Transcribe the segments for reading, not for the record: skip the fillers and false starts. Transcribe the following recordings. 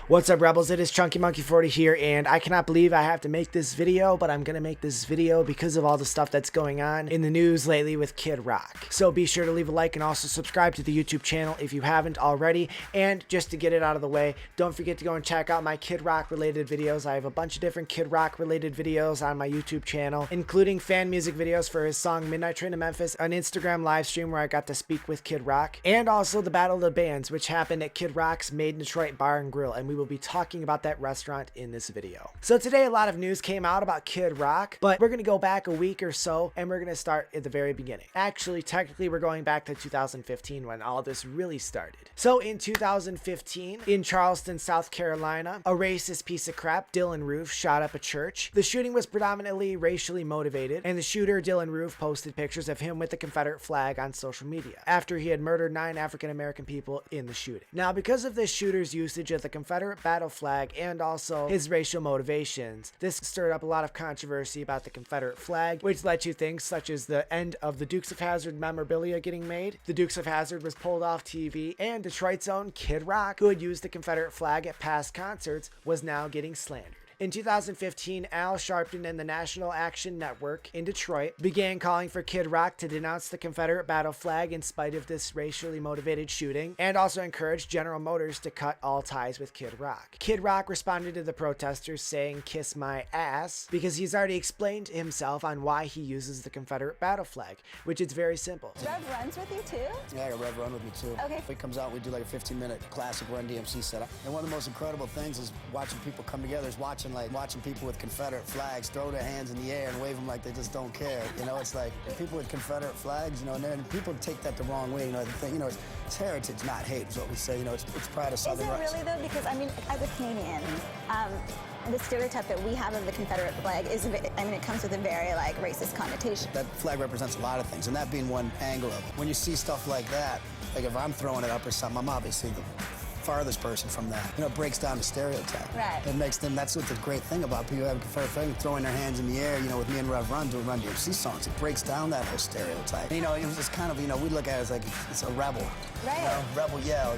What's up, rebels? It is ChunkeyMonkey-40 here, and I cannot believe I have to make this video, but I'm gonna make this video because of all the stuff that's going on in the news lately with Kid Rock. So be sure to leave a like and also subscribe to the YouTube channel if you haven't already. And just to get it out of the way, don't forget to go and check out my Kid Rock related videos. I have a bunch of different Kid Rock related videos on my YouTube channel, including fan music videos for his song Midnight Train to Memphis, an Instagram live stream where I got to speak with Kid Rock, and also the Battle of the Bands, which happened at Kid Rock's Made in Detroit Bar and Grill, and we will be talking about that restaurant in this video. So today a lot of news came out about Kid Rock, but we're gonna go back a week or so and we're gonna start at the very beginning. Actually, technically we're going back to 2015 when all this really started. So in 2015, in Charleston, South Carolina, a racist piece of crap, Dylan Roof, shot up a church. The shooting was predominantly racially motivated, and the shooter, Dylan Roof, posted pictures of him with the Confederate flag on social media after he had murdered 9 African American people in the shooting. Now, because of this shooter's usage of the Confederate battle flag and also his racial motivations, this stirred up a lot of controversy about the Confederate flag, which led to things such as the end of the Dukes of Hazzard memorabilia getting made. The Dukes of Hazzard was pulled off TV, and Detroit's own Kid Rock, who had used the Confederate flag at past concerts, was now getting slandered. In 2015, Al Sharpton and the National Action Network in Detroit began calling for Kid Rock to denounce the Confederate battle flag in spite of this racially motivated shooting, and also encouraged General Motors to cut all ties with Kid Rock. Kid Rock responded to the protesters saying, "Kiss my ass," because he's already explained himself on why he uses the Confederate battle flag, which is very simple. Rev runs with you too? Yeah, I got Rev run with me too. Okay. If it comes out, we do like a 15-minute classic Run DMC setup. And one of the most incredible things is watching people come together, is watching people with Confederate flags throw their hands in the air and wave them like they just don't care. You know, it's like people with Confederate flags, you know, and people take that the wrong way. You know, the thing, you know, it's heritage, not hate, is what we say. You know, it's pride of Southern rights. Is it really though? Because I mean, as a Canadian, the stereotype that we have of the Confederate flag is, I mean, it comes with a very like racist connotation. That flag represents a lot of things, and that being one angle of it. When you see stuff like that, like if I'm throwing it up or something, I'm obviously the farthest person from that. You know, it breaks down the stereotype. Right. It makes them, that's what the great thing about people who have a Confederate flag, throwing their hands in the air, you know, with me and Rev Run doing Run DMC songs. It breaks down that whole stereotype. You know, it was just kind of, you know, we look at it as like it's a rebel. Right. You know, rebel yell,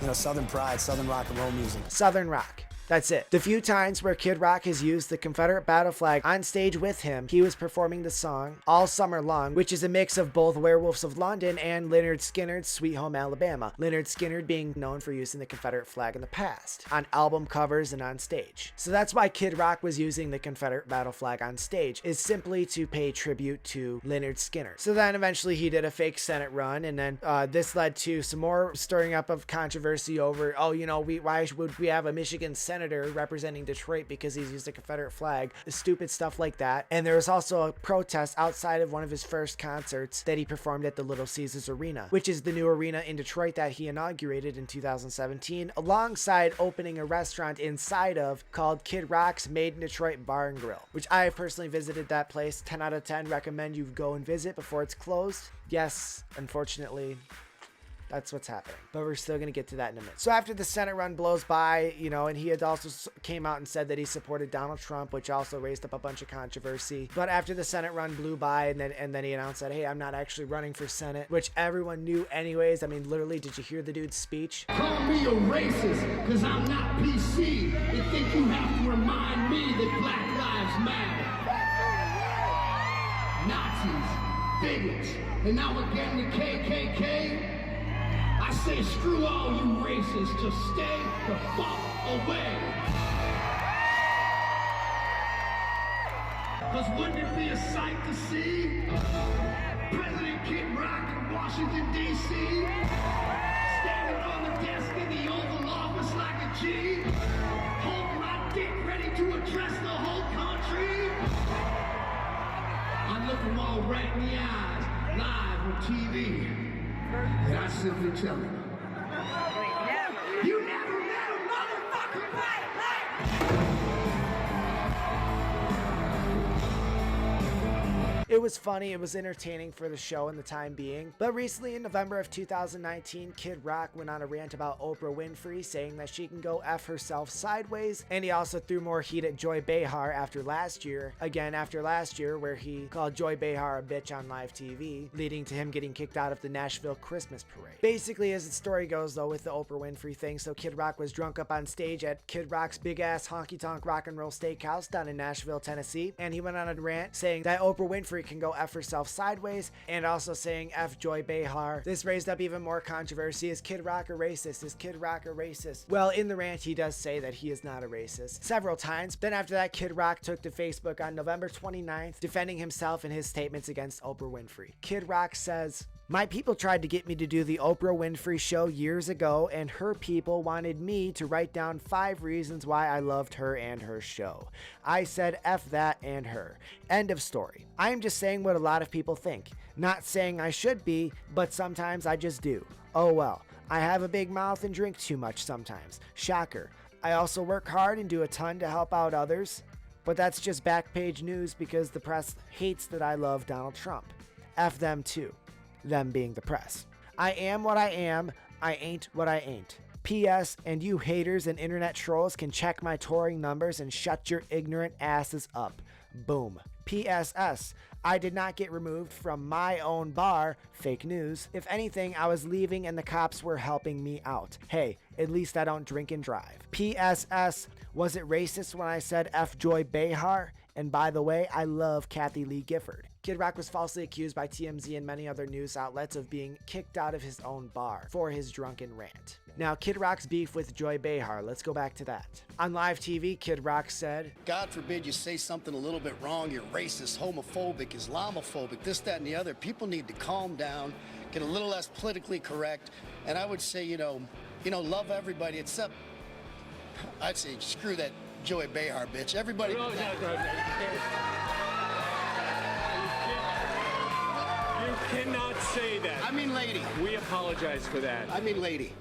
you know, Southern pride, Southern rock and roll music. Southern rock. That's it. The few times where Kid Rock has used the Confederate battle flag on stage with him, he was performing the song All Summer Long, which is a mix of both Werewolves of London and Lynyrd Skynyrd's Sweet Home Alabama. Lynyrd Skynyrd being known for using the Confederate flag in the past, on album covers and on stage. So that's why Kid Rock was using the Confederate battle flag on stage, is simply to pay tribute to Lynyrd Skynyrd. So then eventually he did a fake Senate run, and then this led to some more stirring up of controversy over, oh, you know, why would we have a Michigan senator representing Detroit because he's used a Confederate flag, stupid stuff like that. And there was also a protest outside of one of his first concerts that he performed at the Little Caesars Arena, which is the new arena in Detroit that he inaugurated in 2017, alongside opening a restaurant inside of called Kid Rock's Made in Detroit Bar and Grill, which I have personally visited that place. 10 out of 10 recommend you go and visit before it's closed. Yes, unfortunately, that's what's happening, but we're still going to get to that in a minute. So after the Senate run blows by, you know, and he had also came out and said that he supported Donald Trump, which also raised up a bunch of controversy. But after the Senate run blew by, and then he announced that, hey, I'm not actually running for Senate, which everyone knew anyways. I mean, literally, did you hear the dude's speech? Call me a racist, because I'm not PC. They think you have to remind me that Black Lives Matter. Nazis, bigots, and now again the KKK. I say screw all you racists, just stay the fuck away. Cause wouldn't it be a sight to see President Kid Rock in Washington, D.C. standing on the desk in the Oval Office like a G, holding my dick ready to address the whole country? I look them all right in the eyes, live on TV. And I simply tell him, you never met a motherfucking black man! It was funny, it was entertaining for the show in the time being. But recently in November of 2019, Kid Rock went on a rant about Oprah Winfrey, saying that she can go F herself sideways, and he also threw more heat at Joy Behar after last year, where he called Joy Behar a bitch on live TV, leading to him getting kicked out of the Nashville Christmas parade. Basically, as the story goes though with the Oprah Winfrey thing, so Kid Rock was drunk up on stage at Kid Rock's big ass honky tonk rock and roll steakhouse down in Nashville, Tennessee, and he went on a rant saying that Oprah Winfrey can go F herself sideways, and also saying F Joy Behar. This raised up even more controversy. Is Kid Rock a racist? Is Kid Rock a racist? Well, in the rant, he does say that he is not a racist several times. Then after that, Kid Rock took to Facebook on November 29th, defending himself in his statements against Oprah Winfrey. Kid Rock says, "My people tried to get me to do the Oprah Winfrey show years ago, and her people wanted me to write down 5 reasons why I loved her and her show. I said F that and her. End of story. I am just saying what a lot of people think. Not saying I should be, but sometimes I just do. Oh well. I have a big mouth and drink too much sometimes. Shocker. I also work hard and do a ton to help out others, but that's just back page news because the press hates that I love Donald Trump. F them too." Them being the press. "I am what I am. I ain't what I ain't. P.S. And you haters and internet trolls can check my touring numbers and shut your ignorant asses up. Boom. P.S.S. I did not get removed from my own bar. Fake news. If anything, I was leaving and the cops were helping me out. Hey, at least I don't drink and drive. P.S.S. Was it racist when I said F Joy Behar? And by the way, I love Kathy Lee Gifford." Kid Rock was falsely accused by TMZ and many other news outlets of being kicked out of his own bar for his drunken rant. Now, Kid Rock's beef with Joy Behar, let's go back to that. On live TV, Kid Rock said, God forbid you say something a little bit wrong. You're racist, homophobic, Islamophobic, this, that, and the other. People need to calm down, get a little less politically correct. And I would say, love everybody except, I'd say, screw that Joy Behar bitch. Everybody. You cannot say that. I mean lady. We apologize for that. I mean lady.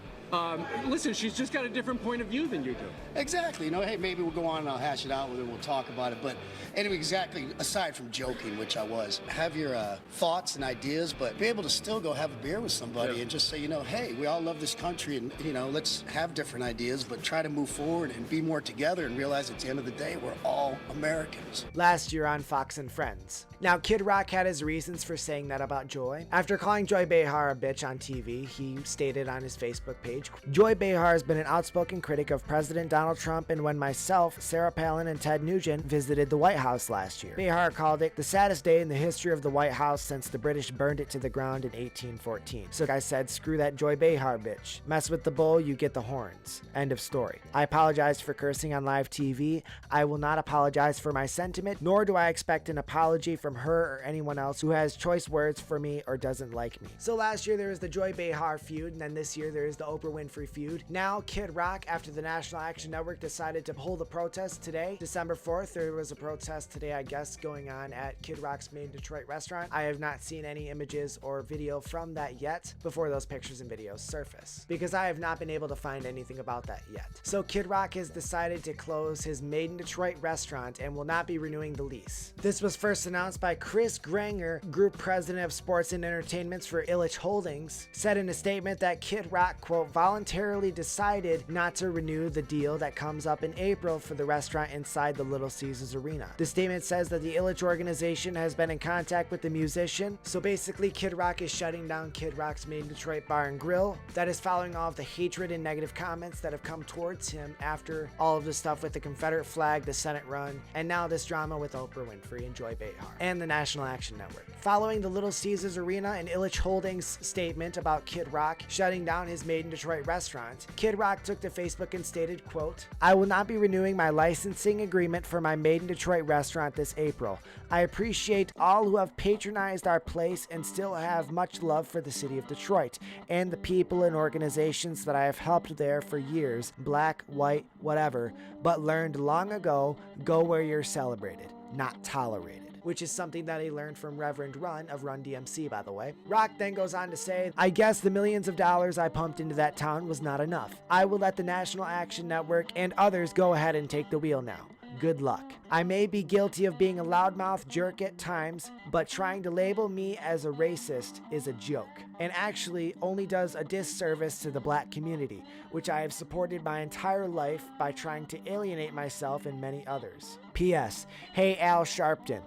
Listen, she's just got a different point of view than you do. Exactly. Hey, maybe we'll go on and I'll hash it out with her. We'll talk about it. But anyway, exactly, aside from joking, which I was, have your thoughts and ideas, but be able to still go have a beer with somebody and just say, hey, we all love this country and, let's have different ideas, but try to move forward and be more together and realize at the end of the day, we're all Americans. Last year on Fox and Friends. Now, Kid Rock had his reasons for saying that about Joy. After calling Joy Behar a bitch on TV, he stated on his Facebook page, "Joy Behar has been an outspoken critic of President Donald Trump and when myself, Sarah Palin, and Ted Nugent visited the White House last year. Behar called it the saddest day in the history of the White House since the British burned it to the ground in 1814. So I said, screw that Joy Behar bitch. Mess with the bull, you get the horns. End of story. I apologized for cursing on live TV. I will not apologize for my sentiment, nor do I expect an apology from her or anyone else who has choice words for me or doesn't like me." So last year there was the Joy Behar feud, and then this year there is the Oprah Winfrey feud. Now Kid Rock, after the National Action Network decided to hold a protest today, December 4th, there was a protest today, I guess, going on at Kid Rock's Made in Detroit restaurant. I have not seen any images or video from that yet before those pictures and videos surface, because I have not been able to find anything about that yet. So Kid Rock has decided to close his Made in Detroit restaurant and will not be renewing the lease. This was first announced by Chris Granger, Group President of Sports and Entertainments for Illich Holdings, said in a statement that Kid Rock, quote, voluntarily decided not to renew the deal that comes up in April for the restaurant inside the Little Caesars Arena. The statement says that the Illich organization has been in contact with the musician, so basically Kid Rock is shutting down Kid Rock's Made in Detroit Bar and Grill. That is following all of the hatred and negative comments that have come towards him after all of the stuff with the Confederate flag, the Senate run, and now this drama with Oprah Winfrey and Joy Behar and the National Action Network. Following the Little Caesars Arena and Illich Holdings statement about Kid Rock shutting down his Made in Detroit restaurant, Kid Rock took to Facebook and stated, quote, "I will not be renewing my licensing agreement for my Made in Detroit restaurant this April. I appreciate all who have patronized our place and still have much love for the city of Detroit and the people and organizations that I have helped there for years, black, white, whatever, but learned long ago, go where you're celebrated, not tolerated." Which is something that he learned from Reverend Run of Run DMC, by the way. Rock then goes on to say, "I guess the millions of dollars I pumped into that town was not enough. I will let the National Action Network and others go ahead and take the wheel now. Good luck. I may be guilty of being a loudmouth jerk at times, but trying to label me as a racist is a joke, and actually only does a disservice to the black community, which I have supported my entire life by trying to alienate myself and many others. P.S. Hey Al Sharpton,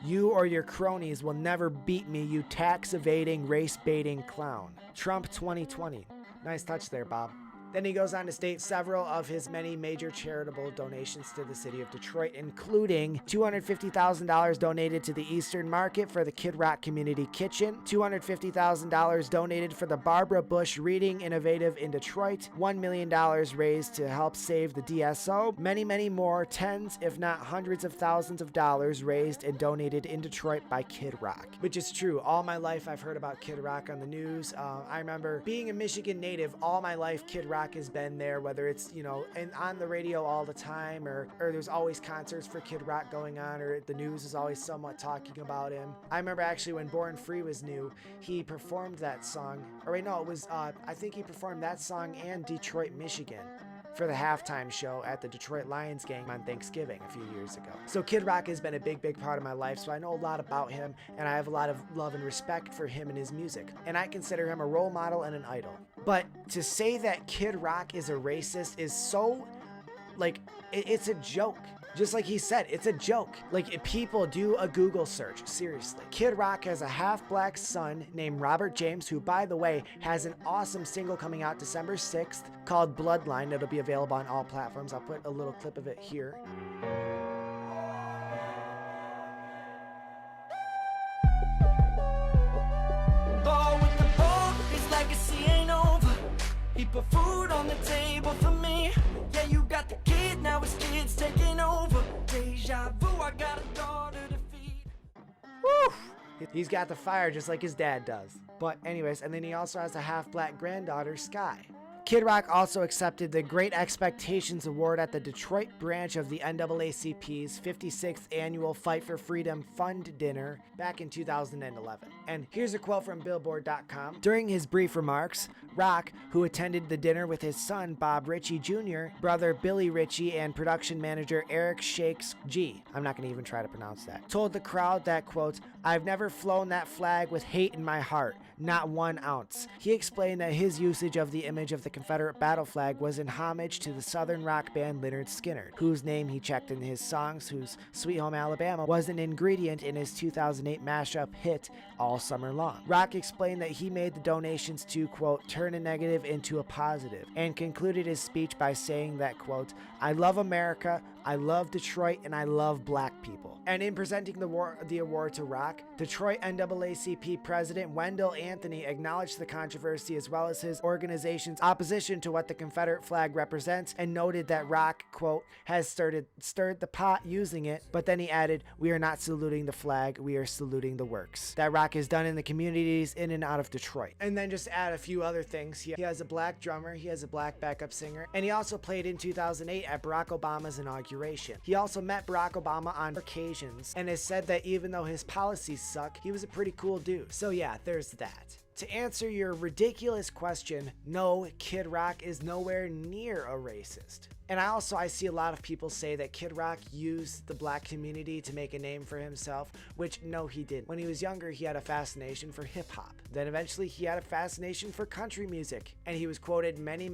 you or your cronies will never beat me, you tax-evading, race-baiting clown. Trump 2020. Nice touch there, Bob. Then he goes on to state several of his many major charitable donations to the city of Detroit, including $250,000 donated to the Eastern Market for the Kid Rock Community Kitchen, $250,000 donated for the Barbara Bush Reading Innovative in Detroit, $1 million raised to help save the DSO, many more, tens if not hundreds of thousands of dollars raised and donated in Detroit by Kid Rock. Which is true. All my life I've heard about Kid Rock on the news. I remember being a Michigan native, all my life Kid Rock has been there, whether it's, you know, and on the radio all the time, or there's always concerts for Kid Rock going on, or the news is always somewhat talking about him. I remember actually when Born Free was new, he performed that song, or wait, no, it was, I think he performed that song and Detroit, Michigan for the halftime show at the Detroit Lions game on Thanksgiving a few years ago. So Kid Rock has been a big part of my life, so I know a lot about him, and I have a lot of love and respect for him and his music, and I consider him a role model and an idol. But to say that Kid Rock is a racist is so, like, it's a joke. Just like he said, it's a joke. Like, if people do a Google search, seriously. Kid Rock has a half-black son named Robert James, who, by the way, has an awesome single coming out December 6th called Bloodline. It'll be available on all platforms. I'll put a little clip of it here. Ball with the ball, his legacy ain't over. He put food on the table for me. Yeah, you got the kid, now his kid's taking over. Deja vu, I got a daughter to feed. Woo! He's got the fire just like his dad does. But anyways, and then he also has a half-black granddaughter, Sky. Kid Rock also accepted the Great Expectations Award at the Detroit branch of the NAACP's 56th annual Fight for Freedom Fund Dinner back in 2011. And here's a quote from Billboard.com. During his brief remarks, Rock, who attended the dinner with his son Bob Ritchie Jr., brother Billy Ritchie, and production manager Eric Shakes G, I'm not going to even try to pronounce that, told the crowd that, quote, "I've never flown that flag with hate in my heart, not 1 ounce. He explained that his usage of the image of the Confederate battle flag was in homage to the Southern rock band Lynyrd Skynyrd, whose name he checked in his songs, whose Sweet Home Alabama was an ingredient in his 2008 mashup hit All Summer Long. Rock explained that he made the donations to, quote, turn a negative into a positive, and concluded his speech by saying that, quote, I love America, I love Detroit, and I love black people. And in presenting the award to Rock, Detroit NAACP President Wendell Anthony acknowledged the controversy as well as his organization's opposition to what the Confederate flag represents, and noted that Rock, quote, has stirred the pot using it, but then he added, we are not saluting the flag, we are saluting the works that Rock has done in the communities in and out of Detroit. And then just add a few other things. He has a black drummer, he has a black backup singer, and he also played in 2008 at Barack Obama's inauguration. He also met Barack Obama on occasions and has said that even though his policies suck, he was a pretty cool dude. So yeah, there's that. To answer your ridiculous question, no, Kid Rock is nowhere near a racist. And I see a lot of people say that Kid Rock used the black community to make a name for himself, which no, he didn't. When he was younger, he had a fascination for hip hop. Then eventually he had a fascination for country music. And he was quoted many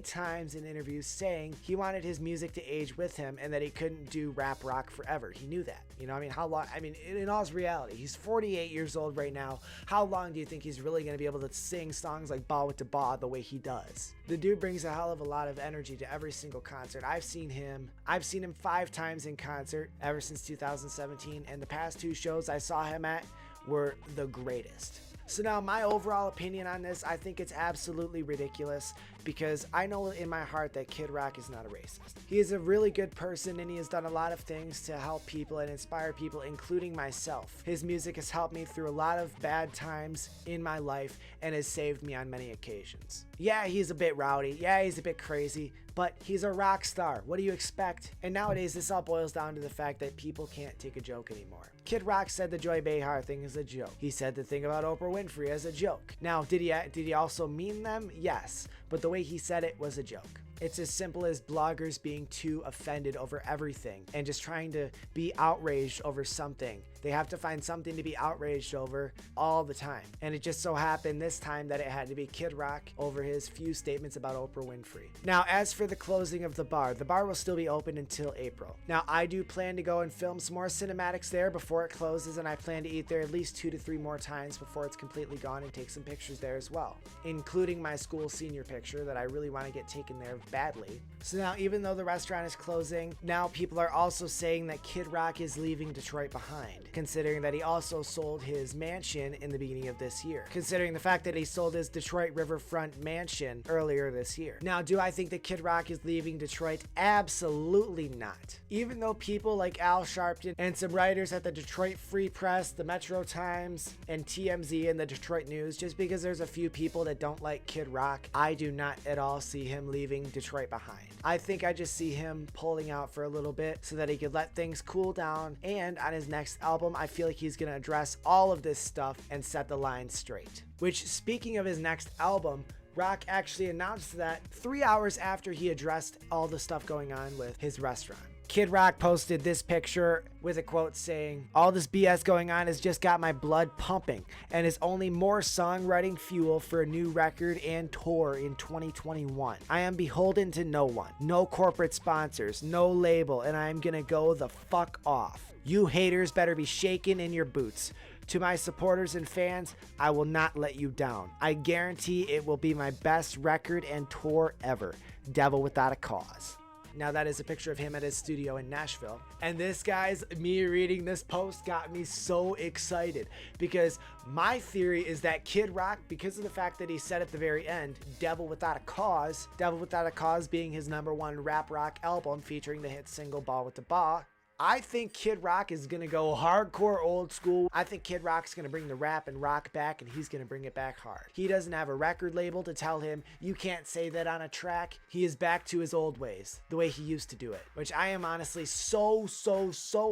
times in interviews saying he wanted his music to age with him and that he couldn't do rap rock forever. He knew that. You know, I mean, how long? I mean, in all reality, he's 48 years old right now. How long do you think he's really going to be able to sing songs like Ba with the Ba the way he does? The dude brings a hell of a lot of energy to every single concert. I've seen him 5 times in concert ever since 2017, and the past 2 shows I saw him at were the greatest. So now my overall opinion on this, I think it's absolutely ridiculous because I know in my heart that Kid Rock is not a racist. He is a really good person and he has done a lot of things to help people and inspire people, including myself. His music has helped me through a lot of bad times in my life and has saved me on many occasions. Yeah, he's a bit rowdy. Yeah, he's a bit crazy, but he's a rock star. What do you expect? And nowadays, this all boils down to the fact that people can't take a joke anymore. Kid Rock said the Joy Behar thing is a joke. He said the thing about Oprah Winfrey as a joke. Now, did he also mean them? Yes, but the way he said it was a joke. It's as simple as bloggers being too offended over everything and just trying to be outraged over something. They have to find something to be outraged over all the time. And it just so happened this time that it had to be Kid Rock over his few statements about Oprah Winfrey. Now, as for the closing of the bar will still be open until April. Now, I do plan to go and film some more cinematics there before it closes, and I plan to eat there at least 2 to 3 more times before it's completely gone and take some pictures there as well, including my school senior picture that I really want to get taken there badly. So now, even though the restaurant is closing, now people are also saying that Kid Rock is leaving Detroit behind, considering that he also sold his mansion in the beginning of this year, considering the fact that he sold his Detroit riverfront mansion earlier this year. Now, do I think that Kid Rock is leaving Detroit? Absolutely not. Even though people like Al Sharpton and some writers at the Detroit Free Press, the Metro Times, and TMZ and the Detroit News, just because there's a few people that don't like Kid Rock, I do not at all see him leaving Detroit behind. I think I just see him pulling out for a little bit so that he could let things cool down, and on his next album, I feel like he's going to address all of this stuff and set the line straight. Which, speaking of his next album, Rock actually announced that 3 hours after he addressed all the stuff going on with his restaurant. Kid Rock posted this picture with a quote saying, "All this BS going on has just got my blood pumping and is only more songwriting fuel for a new record and tour in 2021. I am beholden to no one, no corporate sponsors, no label, and I am gonna go the fuck off. You haters better be shaking in your boots. To my supporters and fans, I will not let you down. I guarantee it will be my best record and tour ever. Devil Without a Cause." Now that is a picture of him at his studio in Nashville. And this, guys, me reading this post got me so excited, because my theory is that Kid Rock, because of the fact that he said at the very end, Devil Without a Cause being his #1 rap rock album featuring the hit single Ball with the Ball, I think Kid Rock is going to go hardcore old school. I think Kid Rock's going to bring the rap and rock back, and he's going to bring it back hard. He doesn't have a record label to tell him, you can't say that on a track. He is back to his old ways, the way he used to do it, which I am honestly so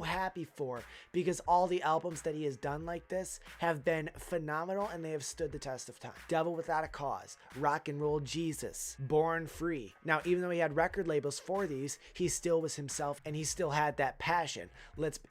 happy for, because all the albums that he has done like this have been phenomenal, and they have stood the test of time. Devil Without a Cause, Rock and Roll Jesus, Born Free. Now, even though he had record labels for these, he still was himself, and he still had that passion.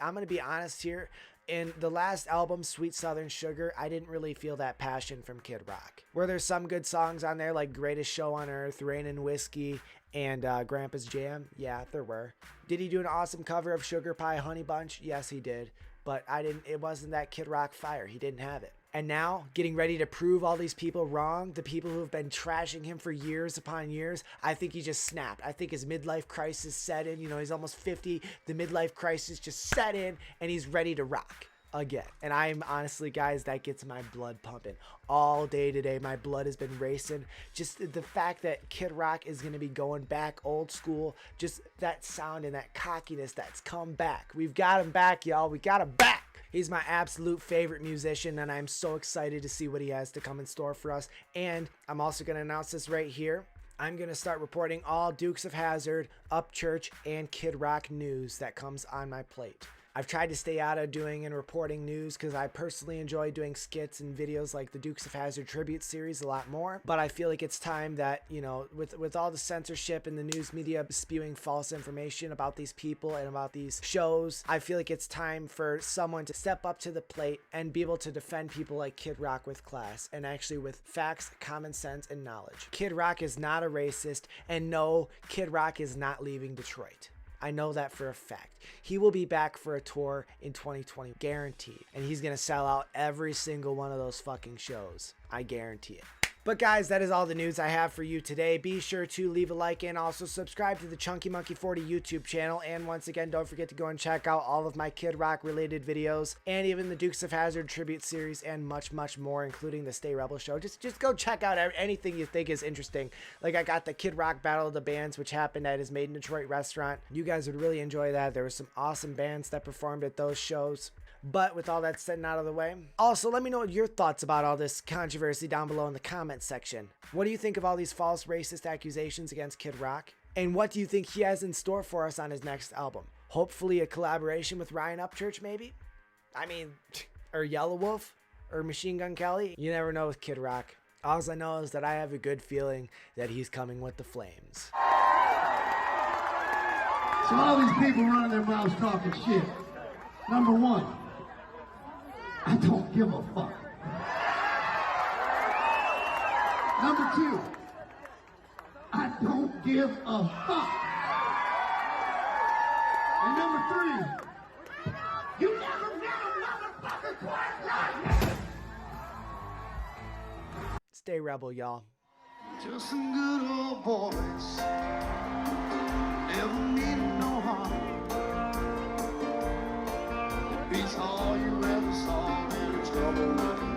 I'm going to be honest here. In the last album, Sweet Southern Sugar, I didn't really feel that passion from Kid Rock. Were there some good songs on there like Greatest Show on Earth, Rain and Whiskey, and Grandpa's Jam? Yeah, there were. Did he do an awesome cover of Sugar Pie Honey Bunch? Yes, he did. But it wasn't that Kid Rock fire. He didn't have it. And now, getting ready to prove all these people wrong, the people who have been trashing him for years upon years, I think he just snapped. I think his midlife crisis set in. You know, he's almost 50. The midlife crisis just set in, and he's ready to rock again. And I'm honestly, guys, that gets my blood pumping. All day today, my blood has been racing. Just the fact that Kid Rock is going to be going back old school, just that sound and that cockiness that's come back. We've got him back, y'all. We got him back. He's my absolute favorite musician, and I'm so excited to see what he has to come in store for us. And I'm also going to announce this right here. I'm going to start reporting all Dukes of Hazzard, Upchurch, and Kid Rock news that comes on my plate. I've tried to stay out of doing and reporting news because I personally enjoy doing skits and videos like the Dukes of Hazzard tribute series a lot more. But I feel like it's time that, you know, with all the censorship and the news media spewing false information about these people and about these shows, I feel like it's time for someone to step up to the plate and be able to defend people like Kid Rock with class and actually with facts, common sense, and knowledge. Kid Rock is not a racist, and no, Kid Rock is not leaving Detroit. I know that for a fact. He will be back for a tour in 2020, guaranteed. And he's going to sell out every single one of those fucking shows. I guarantee it. But guys, that is all the news I have for you today. Be sure to leave a like and also subscribe to the ChunkeyMonkey-40 YouTube channel. And once again, don't forget to go and check out all of my Kid Rock related videos and even the Dukes of Hazzard tribute series and much more, including the Stay Rebel show. Just go check out anything you think is interesting. Like I got the Kid Rock Battle of the Bands, which happened at his Made in Detroit restaurant. You guys would really enjoy that. There were some awesome bands that performed at those shows. But with all that said and out of the way, also let me know your thoughts about all this controversy down below in the comments section. What do you think of all these false racist accusations against Kid Rock? And what do you think he has in store for us on his next album? Hopefully a collaboration with Ryan Upchurch, maybe? I mean, or Yellow Wolf? Or Machine Gun Kelly? You never know with Kid Rock. All I know is that I have a good feeling that he's coming with the flames. So all these people running their mouths talking shit. Number one, I don't give a fuck. Number two, I don't give a fuck. And number three, you never met a motherfucker quite like me. Stay rebel, y'all. Just some good old boys, never mean no harm. Beats all you ever saw in trouble with me.